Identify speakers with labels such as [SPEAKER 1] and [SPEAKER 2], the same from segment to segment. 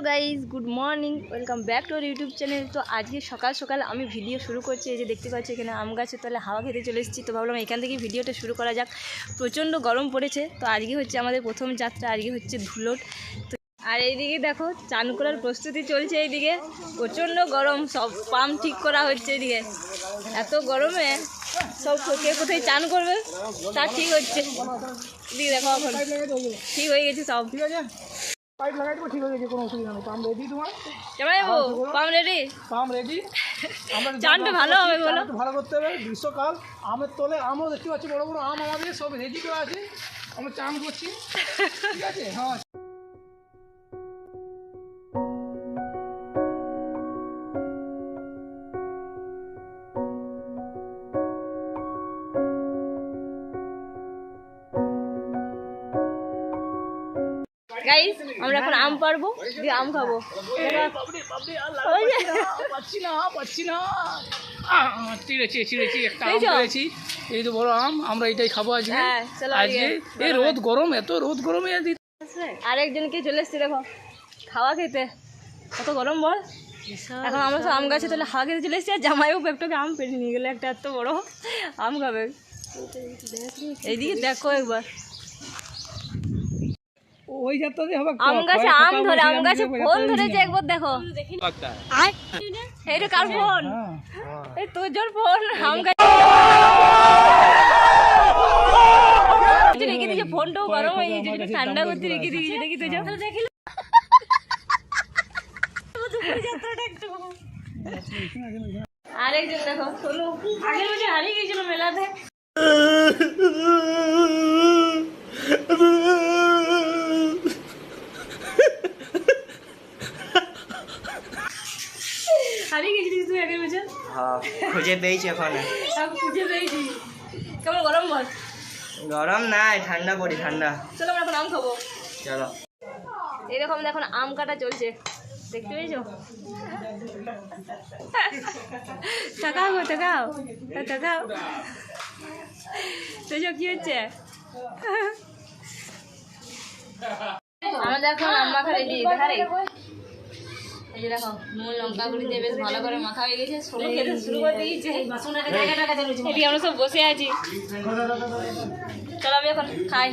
[SPEAKER 1] Hello guys, good morning, welcome back to our YouTube channel. তো আজকে সকাল সকাল আমি ভিডিও শুরু করছি। এই যে দেখতে পাচ্ছি এখানে আম গাছের তলে হাওয়া খেতে চলে এসেছি। তো ভাবলাম এখান থেকে ভিডিওটা শুরু করা যাক। প্রচণ্ড গরম পড়েছে। তো আজকে হচ্ছে আমাদের প্রথম যাত্রা, আজকে হচ্ছে ধুলোট। তো আর এইদিকে দেখো চান করার প্রস্তুতি চলছে। এইদিকে প্রচণ্ড গরম, সব পাম্প ঠিক করা হচ্ছে। এইদিকে এত গরমে সব কে কোথায় চান করবে তা ঠিক হচ্ছে। এদিকে দেখো এখন ঠিক হয়ে গেছে সব। ঠিক আছে, পাইপ লাগাই দেবো, ঠিক হয়ে গেছে, কোনো অসুবিধা নেই। পাম্প রেডি তোমার? Pump ready, pump ready. আমরা চানটা ভালো হবে, বলো ভালো করতে হবে। গ্রীষ্মকাল, আমের তলে আমও দেখতে পাচ্ছি, বড় বড় আম আমাদের সব রেডি করা আছে। আমরা চান করছি, ঠিক আছে? হ্যাঁ। গাইস, আমরা এখন আম পারবো, দিয়ে আম খাবো। এই তো বড় আম, আমরা এটাই খাবো আজকে। আজকে এই রোদ গরম, এত রোদ গরমে আরেকজনকে চলে এসছে দেখো খাওয়া খেতে। কত গরম বল। এখন আমরা সব আম গাছে তাহলে হাওয়া খেতে চলে এসেছি। আর জামাইও পেপটাকে আম পেড়ে নিয়ে গেলে, একটা এত বড় আম খাবে। এইদিকে দেখো একবার, ওই যাত্রাতে হবে আম গাছে আম ধরে, আম গাছে ফোন ধরেছে একবার দেখো। এইটা কার ফোন? এই তোর জোর ফোন। আম গাছে রেখে দিয়েছে, ফোনটাও গরম হয়ে গেছে, ঠান্ডা করতে রেখে দিয়েছে। দেখি তো যাও, দেখি আরেকজন দেখো সোনু, আগের বছর হারিয়ে গেছিল মেলাতে। হারিয়ে গেছিলিস তুই আগের বছর?
[SPEAKER 2] হ্যাঁ, খুঁজে পেয়েছি এখন।
[SPEAKER 1] খুঁজে পেয়েছি। কেমন গরম বল?
[SPEAKER 2] গরম নাই, ঠান্ডা পড়ি, ঠান্ডা।
[SPEAKER 1] চলো আমরা এখন আম খাবো,
[SPEAKER 2] চলো।
[SPEAKER 1] এইরকম এখন আম কাটা চলছে, দেখতে পেয়েছো? তাকাও গো, তাকাও তাকাও। তো কি হচ্ছে? আমাদের এখন আম মাখা রেডি। দেখারে এই যে দেখো, নুন লঙ্কা গুঁড়ি দিয়ে বেশ ভালো করে মাখা হয়ে গেছে। সোনু খেতে শুরু করে দিয়েছে। এটি আমরা সব বসে আছি। চলো আমি এখন খাই।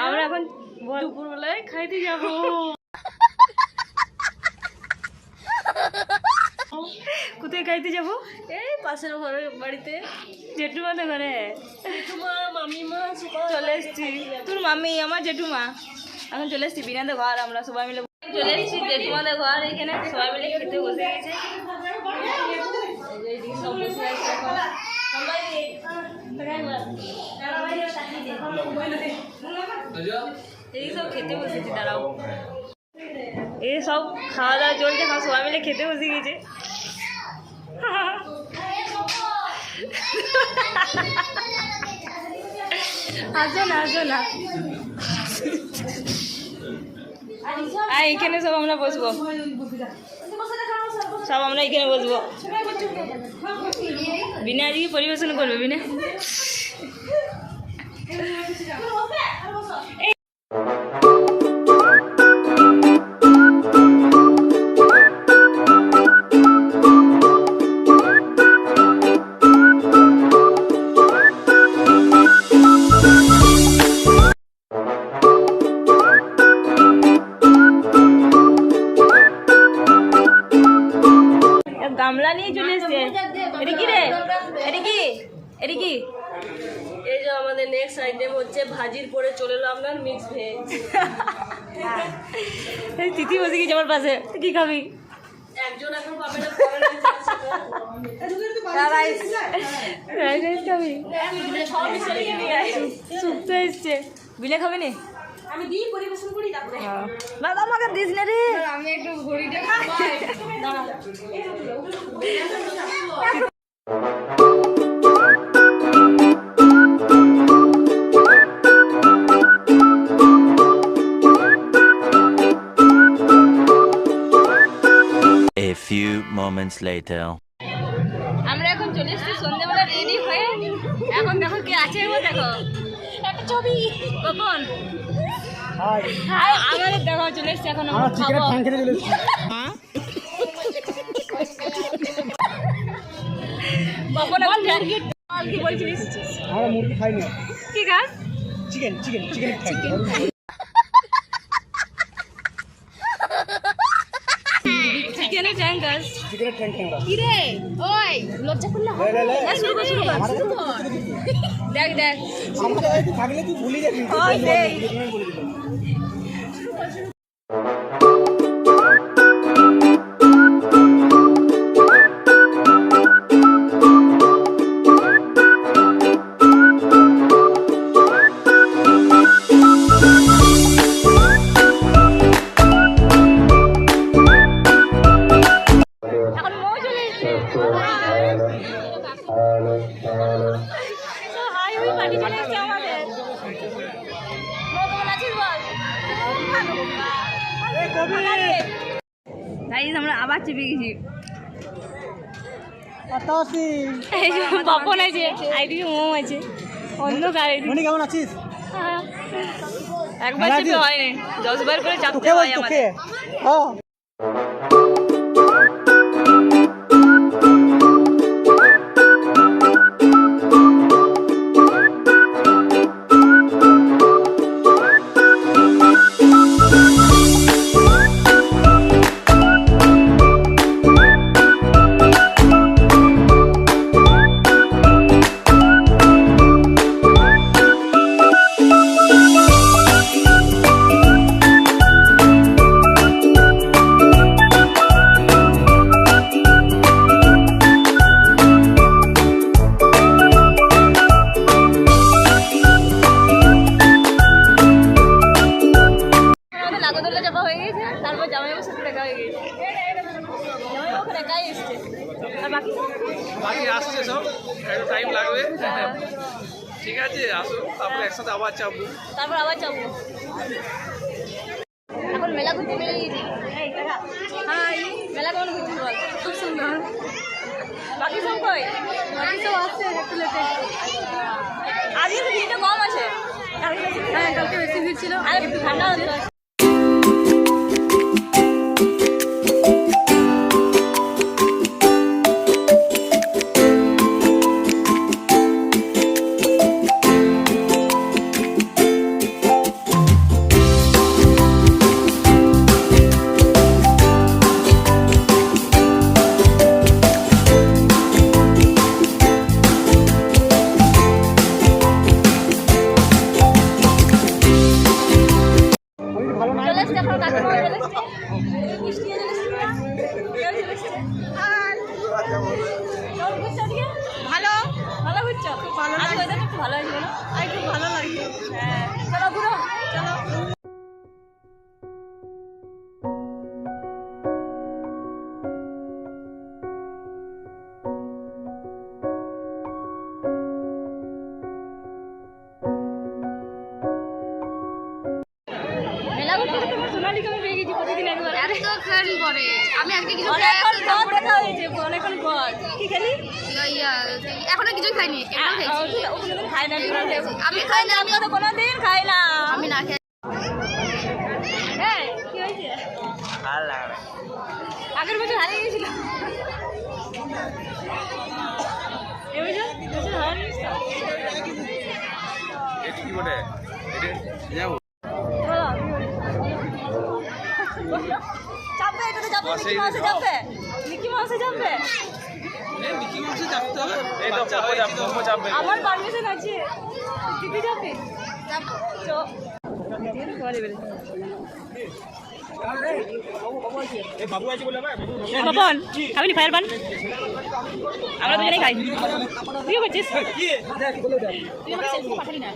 [SPEAKER 1] আমরা এখন দুপুরবেলায় খাইতে যাব। কোথায় খাইতে যাব? এই পাশের ঘরের বাড়িতে, জেঠুমাদের ঘরে। জেঠুমা মামিমা চলে এসছি। তোর মামি আমার জেঠুমা এখন চলে এসছি বিনাদের ঘর। আমরা সবাই মিলে চলে এসছি জেঠুমাদের ঘর। এখানে সবাই মিলে খেতে বসে গেছে। এইদিকে সব বসে আছে এখন। এই সব খেতে বসেছি, দাঁড়াও। এই সব খাওয়া দাওয়া চলছে, এখন সবাই মিলে খেতে বসে গেছে। আসো না, আসো না। আর এখানে সব আমরা বসবো, সব আমরা এখানে বসবো। বিনা আজকে পরিবেশন করবে বিনা। গামলা নিয়ে চলে এসছে। এটা কি রে? এটা কি? এটা কি?
[SPEAKER 3] এই যে আমাদের নেক্সট আইটেম হচ্ছে ভাজির পরে চলে এলো আপনার মিক্স ভেজ।
[SPEAKER 1] তিথি বসে গেছে আমার পাশে। কি খাবি?
[SPEAKER 3] একজন এখন পাবে না,
[SPEAKER 1] শুক্তো এসছে। বিলে খাবি নি?
[SPEAKER 3] আমি দিই পরিবেশন করি তারপরে।
[SPEAKER 1] দাদা আমাকে দিস না রে।
[SPEAKER 3] আমি একটু ঘড়িটা
[SPEAKER 4] A few moments later.
[SPEAKER 1] আমরা এখন চলে এসেছি সন্ধ্যেবেলা রেডি হয়ে। এখন দেখো কে আছে, ও দেখো একটা ছবি। কখন আমাদের দেখো চলে এসছে। এখন আমরা খাবো। বাপন কি বলছিস?
[SPEAKER 5] আমরা মুরগি খাই না।
[SPEAKER 1] কি খাস?
[SPEAKER 5] চিকেন চিকেন চিকেন খাই।
[SPEAKER 1] চিকেনের ট্যাং খাস?
[SPEAKER 5] চিকেনের ট্যাং খাই।
[SPEAKER 1] কি রে? ওই লজ্জা করলে হবে? শুরু কর, শুরু কর, শুরু কর। দেখ দেখ
[SPEAKER 5] আমরা থাকলে তুই ভুলে যাবি।
[SPEAKER 1] ওই দেখ।
[SPEAKER 5] বলে দিলাম।
[SPEAKER 1] এখন মৌ চলে এসছে। হাই হাই পার্টি চলে এসছে আমাদের। মৌ কেমন আছিস বল? গাইস আমরা আবার চেপে গেছি। এই যে বাপন আছে, আইডিতে মৌ আছে, অন্য গাড়ি।
[SPEAKER 5] মনি কেমন আছিস?
[SPEAKER 1] একবার চেপে হয়নি, 10 বার করে চাপতে হয় আমাদের। নাগরদোল্লা চাপা হয়ে গেছে, তারপর জামাইবাবুর সাথে দেখা হয়ে গেছে। জামাইবাবু ওখানে একাই এসছে, আর বাকি
[SPEAKER 6] বাকি আসছে সব, একটু টাইম লাগবে। ঠিক আছে আসুন তারপরে একসাথে আবার চাপবো।
[SPEAKER 1] তারপর আবার যাবো। এখন মেলা ঘুরতে বেরিয়েছি। হাই, মেলা কেমন ঘুরছিস বল? খুব সুন্দর। বাকি সব কই? বাকি সব আসছে একটু লেটে। আজকে তো ভিড়টা কম আছে। হ্যাঁ, কালকে বেশি ভিড় ছিল। আর একটু ঠান্ডা হচ্ছে। চলে এসছে এখন কাকিমা চলে এসছে। মিষ্টি চলে এসছে না? কেউ চলে এসছে। আর কেমন ঘুরছো আজকে? ভালো ঘুরছো? ভালো লাগছে। ওয়েদারটা একটু ভালো লাগছে না? একটু ভালো লাগছে। হ্যাঁ, চলো ঘুরো, চলো। মেলা ঘুরতে ঘুরতে আমার সোনালিকে আমি পেয়ে গেছি প্রতিদিন একবার।
[SPEAKER 7] এতক্ষণ পরে আমি আজকে কিছু
[SPEAKER 1] অনেকক্ষণ পর দেখা হয়েছে, অনেকক্ষণ পর। কি খেলি?
[SPEAKER 7] এখনো কিছু খাইনি কেনাও খাইছি
[SPEAKER 1] ও কোনোদিন খায় না, কেন খেয়েছি?
[SPEAKER 7] আমি খাই না আমি
[SPEAKER 1] তো কোনোদিন খাই না।
[SPEAKER 7] আমি না খাই
[SPEAKER 1] হ্যাঁ, কি হয়েছে?
[SPEAKER 2] ভালো লাগে না।
[SPEAKER 1] আগের বছর হারিয়ে গেছিল। এবছর হারানিস তো?
[SPEAKER 6] এটা কি বলে যাবো
[SPEAKER 1] বলো, চাপবে, এটাতে চাপবে, মিকি মাউসে চাপবে, মিকি মাউসে চাপবে।
[SPEAKER 6] মিকি মাউসে চাপতে হবে। এই তো চাপবো চাপবে।
[SPEAKER 1] আমার পারমিশন আছে, দিদি যাবে। চো বাবন খাবি নি ফায়ার পান? আমরা দুজনেই খাই। তুইও করছিস? তুই আমাকে সেলফি পাঠালি না।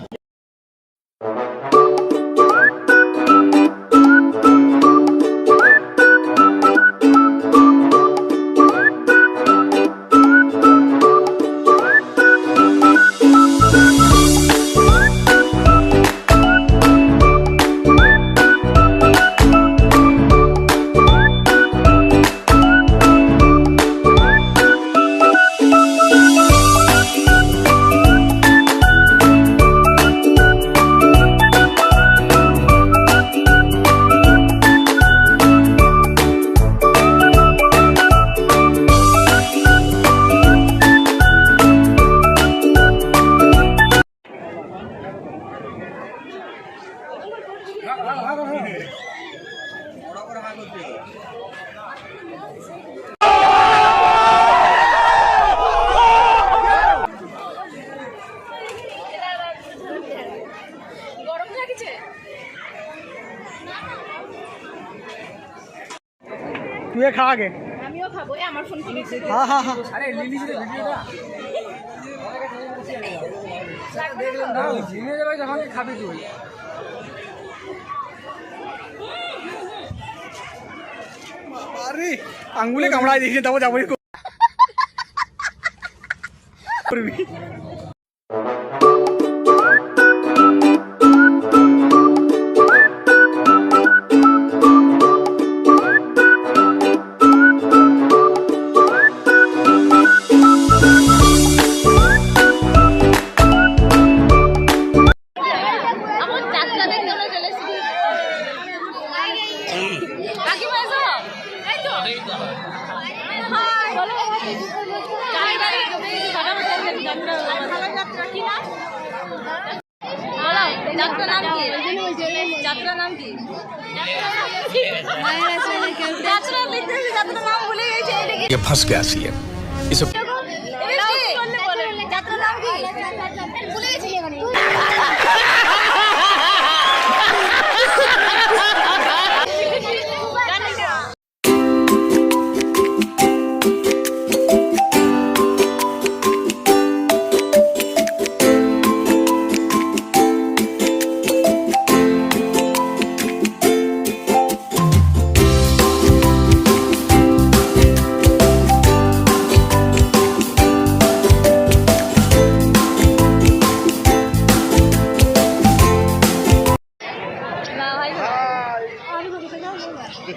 [SPEAKER 1] গরম লাগছে।
[SPEAKER 5] তুই খা আগে।
[SPEAKER 1] আমিও খাবো। আমার ফোন কিনেছি।
[SPEAKER 5] হ্যাঁ হ্যাঁ হ্যাঁ। আরে লিলিস রে ভিডিওটা দেখলাম দাও ঝিমে যাবে যখন খাবি তুই। আরে আঙ্গুলে কামড়ায় দিয়েছে তারপর যাবই করবি।
[SPEAKER 1] আমার যাত্রা দেখতে আমরা চলে এসেছি। কাকিমা এসো। এই তো। হাই। বলো। চারিবারে যাত্রা। ভালো যাত্রা কি নাম? বলো, যাত্রা নাম কি? যাত্রা নাম কি? যাত্রা দেখতে এসেছি, যাত্রার নাম ভুলে গেছি।
[SPEAKER 8] ये फंस गया सी है इसे
[SPEAKER 1] যাত্রা নাম কি? ভুলে গেছি এখানে।
[SPEAKER 9] I